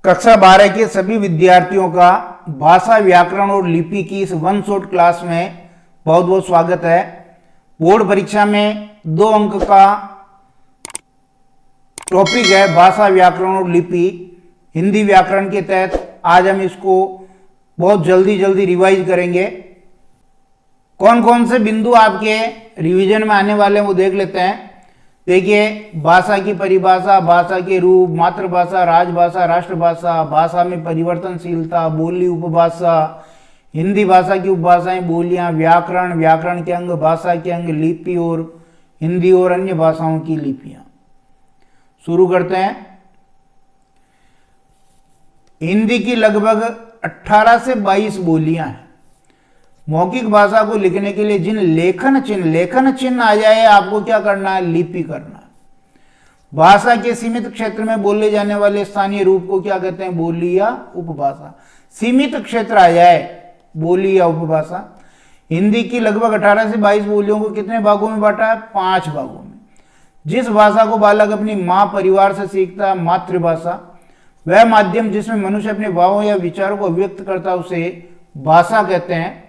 कक्षा 12 के सभी विद्यार्थियों का भाषा, व्याकरण और लिपि की इस वन शॉट क्लास में बहुत बहुत स्वागत है। बोर्ड परीक्षा में 2 अंक का टॉपिक है भाषा, व्याकरण और लिपि। हिंदी व्याकरण के तहत आज हम इसको बहुत जल्दी रिवाइज करेंगे। कौन कौन से बिंदु आपके रिवीजन में आने वाले हैं वो देख लेते हैं। देखिए, भाषा की परिभाषा, भाषा के रूप, मातृभाषा, राजभाषा, राष्ट्रभाषा, भाषा में परिवर्तनशीलता, बोली, उपभाषा, हिंदी भाषा की उपभाषाएं, बोलियां, व्याकरण, व्याकरण के अंग, भाषा के अंग, लिपि और हिंदी और अन्य भाषाओं की लिपियां। शुरू करते हैं। हिंदी की लगभग 18 से 22 बोलियां हैं। मौखिक भाषा को लिखने के लिए जिन लेखन चिन्ह आ जाए, आपको क्या करना है? लिपि करना है। भाषा के सीमित क्षेत्र में बोले जाने वाले स्थानीय रूप को क्या कहते हैं? बोली या उपभाषा। सीमित क्षेत्र आ जाए, बोली या उपभाषा। हिंदी की लगभग 18 से 22 बोलियों को कितने भागों में बांटा है? 5 भागों में। जिस भाषा को बालक अपनी मां परिवार से सीखता है, मातृभाषा, वह माध्यम जिसमें मनुष्य अपने भावों या विचारों को व्यक्त करता है, उसे भाषा कहते हैं।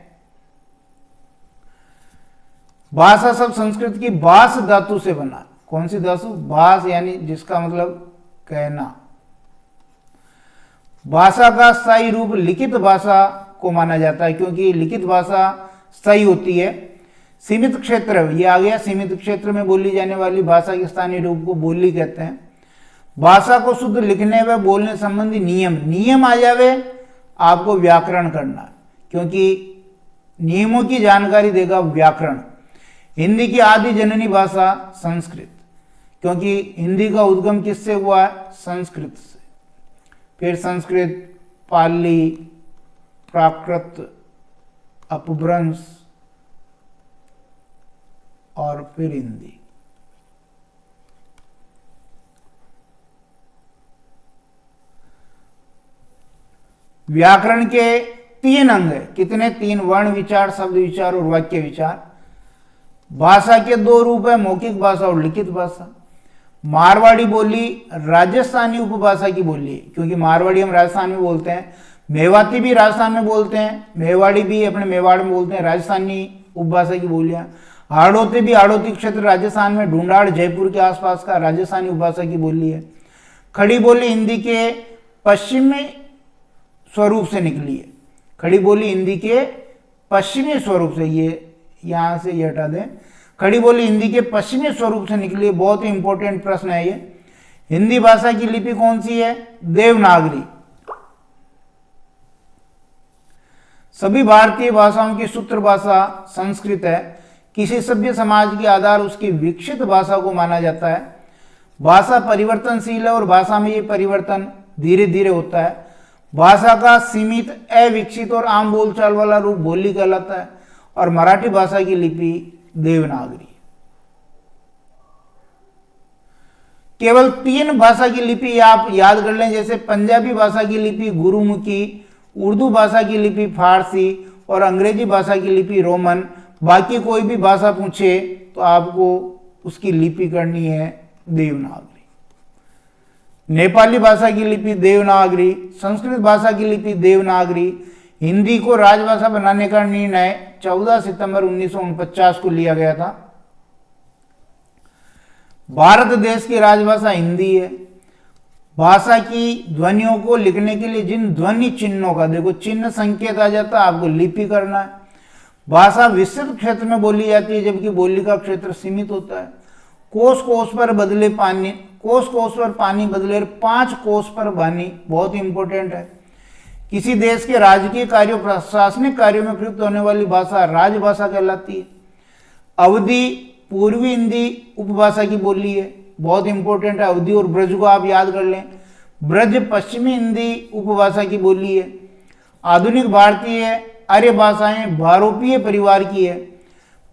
भाषा शब्द संस्कृत की भाष धातु से बना। कौन सी धातु? भाष, यानी जिसका मतलब कहना। भाषा का स्थायी रूप लिखित भाषा को माना जाता है, क्योंकि लिखित भाषा स्थायी होती है। सीमित क्षेत्र, ये आ गया। सीमित क्षेत्र में बोली जाने वाली भाषा के स्थानीय रूप को बोली कहते हैं। भाषा को शुद्ध लिखने व बोलने संबंधी नियम आ जावे, आपको व्याकरण करना है, क्योंकि नियमों की जानकारी देगा व्याकरण। हिंदी की आदि जननी भाषा संस्कृत, क्योंकि हिंदी का उद्गम किससे हुआ है? संस्कृत से। फिर संस्कृत, पाली, प्राकृत, अपभ्रंश और फिर हिंदी। व्याकरण के 3 अंग है। कितने? 3। वर्ण विचार, शब्द विचार और वाक्य विचार। भाषा के 2 रूप है, मौखिक भाषा और लिखित भाषा। मारवाड़ी बोली राजस्थानी उपभाषा की बोली है, क्योंकि मारवाड़ी हम राजस्थान में बोलते हैं। मेवाती भी राजस्थान में बोलते हैं, मेवाड़ी भी अपने मेवाड़ में बोलते हैं। राजस्थानी उपभाषा की बोलियां। हाड़ौती भी हाड़ौती क्षेत्र राजस्थान में, ढूंढाड़ जयपुर के आसपास का राजस्थानी उपभाषा की बोली है। खड़ी बोली हिंदी के पश्चिमी स्वरूप से निकली है। खड़ी बोली हिंदी के पश्चिमी स्वरूप से, ये यहां से ये हटा दें। खड़ी बोली हिंदी के पश्चिमी स्वरूप से निकली है। बहुत ही इंपॉर्टेंट प्रश्न है ये। हिंदी भाषा की लिपि कौन सी है? देवनागरी। सभी भारतीय भाषाओं की सूत्र भाषा संस्कृत है। किसी सभ्य समाज के आधार उसकी विकसित भाषा को माना जाता है। भाषा परिवर्तनशील है और भाषा में ये परिवर्तन धीरे धीरे होता है। भाषा का सीमित, अविकसित और आम बोलचाल वाला रूप बोली कहलाता है, और मराठी भाषा की लिपि देवनागरी। केवल 3 भाषा की लिपि आप याद कर लें, जैसे पंजाबी भाषा की लिपि गुरुमुखी, उर्दू भाषा की लिपि फारसी और अंग्रेजी भाषा की लिपि रोमन। बाकी कोई भी भाषा पूछे तो आपको उसकी लिपि करनी है देवनागरी। नेपाली भाषा की लिपि देवनागरी, संस्कृत भाषा की लिपि देवनागरी। हिंदी को राजभाषा बनाने का निर्णय 14 सितंबर 1949 को लिया गया था। भारत देश की राजभाषा हिंदी है। भाषा की ध्वनियों को लिखने के लिए जिन ध्वनि चिन्हों का, देखो चिन्ह संकेत आ जाता है, आपको लिपि करना है। भाषा विस्तृत क्षेत्र में बोली जाती है, जबकि बोली का क्षेत्र सीमित होता है। कोस कोस पर बदले पानी, कोस कोस पर पानी बदले 5 कोस पर वाणी, बहुत इंपॉर्टेंट है। किसी देश के राजकीय कार्यों, प्रशासनिक कार्यों में प्रयुक्त होने वाली भाषा राजभाषा कहलाती है। अवधी पूर्वी हिंदी उपभाषा की बोली है, बहुत इंपॉर्टेंट है। अवधी और ब्रज को आप याद कर लें। ब्रज पश्चिमी हिंदी उपभाषा की बोली है। आधुनिक भारतीय आर्य भाषाएं भारोपीय परिवार की है।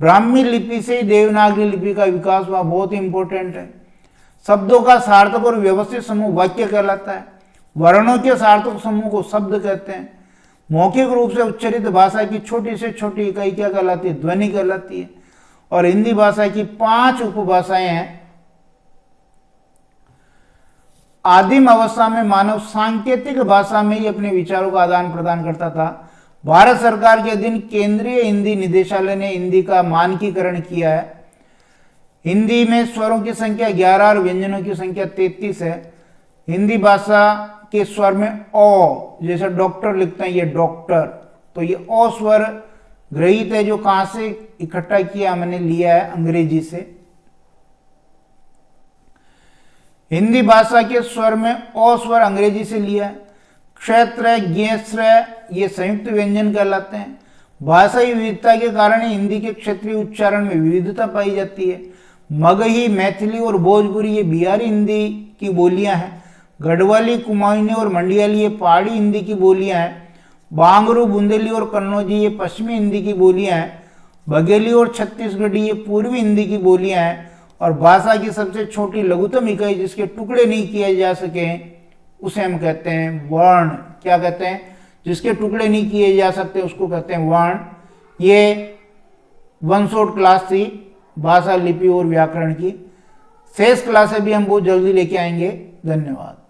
ब्राह्मी लिपि से देवनागरी लिपि का विकास हुआ, बहुत इंपॉर्टेंट है। शब्दों का सार्थक और व्यवस्थित समूह वाक्य कहलाता है। वर्णों के सार्थक समूह को शब्द कहते हैं। मौखिक रूप से उच्चरित भाषा की छोटी से छोटी इकाई क्या कहलाती है? ध्वनि कहलाती है। और हिंदी भाषा की 5 उपभाषाएं हैं। आदिम अवस्था में मानव सांकेतिक भाषा में ही अपने विचारों का आदान प्रदान करता था। भारत सरकार के अधीन केंद्रीय हिंदी निदेशालय ने हिंदी का मानकीकरण किया है। हिंदी में स्वरों की संख्या 11 और व्यंजनों की संख्या 33 है। हिंदी भाषा के स्वर में ओ, जैसे डॉक्टर लिखते हैं ये डॉक्टर, तो ये ओ स्वर ग्रहित है, जो कहां से इकट्ठा किया, मैंने लिया है अंग्रेजी से। हिंदी भाषा के स्वर में ओ स्वर अंग्रेजी से लिया है। क्षेत्र, ज्ञेश्र ये संयुक्त व्यंजन कहलाते हैं। भाषाई विविधता के कारण हिंदी के क्षेत्रीय उच्चारण में विविधता पाई जाती है। मगही, मैथिली और भोजपुरी ये बिहारी हिंदी की बोलियां हैं। गढ़वाली, कुमाऊनी और मंडियाली ये पहाड़ी हिंदी की बोलियां हैं। बांगरू, बुंदेली और कन्नौजी ये पश्चिमी हिंदी की बोलियां हैं। बघेली और छत्तीसगढ़ी ये पूर्वी हिंदी की बोलियां हैं। और भाषा की सबसे छोटी लघुतम इकाई जिसके टुकड़े नहीं किए जा सके उसे हम कहते हैं वर्ण। क्या कहते हैं? जिसके टुकड़े नहीं किए जा सकते उसको कहते हैं वर्ण। ये वन शॉट क्लास थी भाषा, लिपि और व्याकरण की। शेष क्लासें भी हम बहुत जल्दी लेके आएंगे। धन्यवाद।